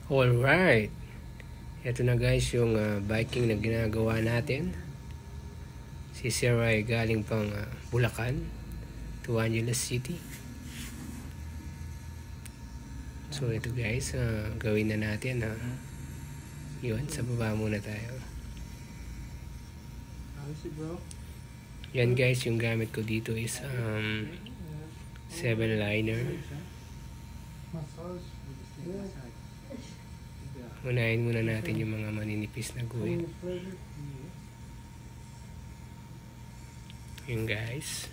Alright, ito na guys yung biking na ginagawa natin. Si Sir ay galing pang Bulacan to Angeles City. So ito guys, gawin na natin. Yun, sa baba muna tayo. Yan guys, yung gamit ko dito is 7-liner. Unahin muna natin yung mga maninipis na guhit. Yun guys.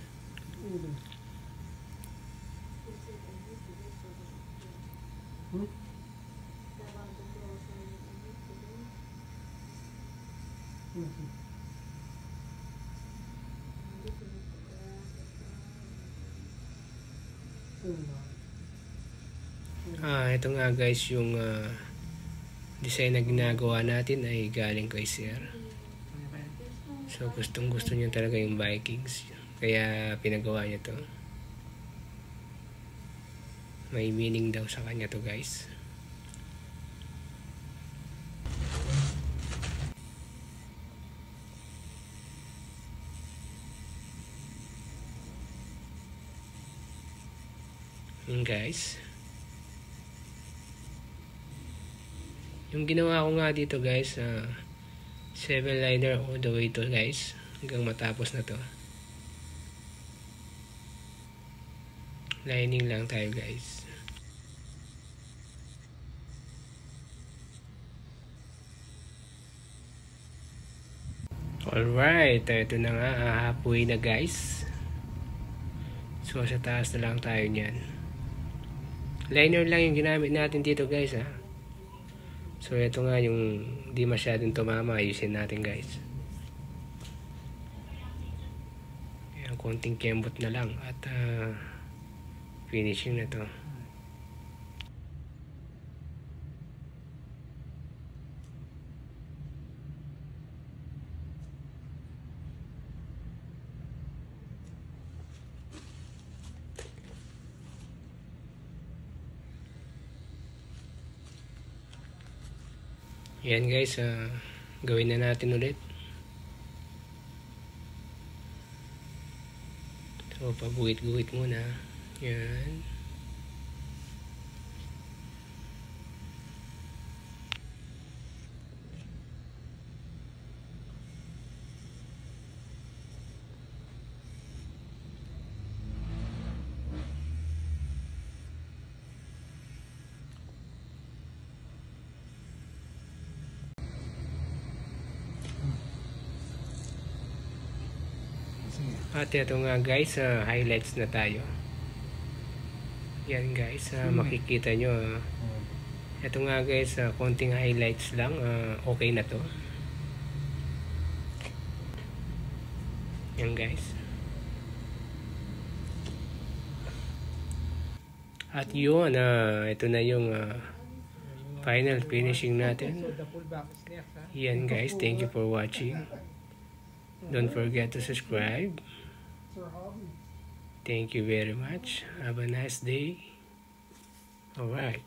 Ito nga guys yung design na ginagawa natin ay galing kay Sir. So gustong gusto niya talaga yung Vikings, kaya pinagawa niya to. May meaning daw sa kanya to guys. Yun guys. Yung ginawa ko nga dito guys, 7-liner all the way to guys, hanggang matapos na to. Lining lang tayo guys. Alright, ito na nga, halfway na guys. So sa taas na lang tayo nyan. Liner lang yung ginamit natin dito guys So ito nga yung di masyadong tumama, ayusin natin guys. Ayan, konting kembot na lang at finishing na to. Yan guys, gawin na natin ulit. So paguhit-guhit muna. Yan. At ito nga guys, highlights na tayo. Yan guys, makikita nyo. Ito nga guys, konting highlights lang, okay na to. Yan guys. At yun, ito na yung final finishing natin. Yan guys, thank you for watching. Don't forget to subscribe. Thank you very much. Have a nice day. All right.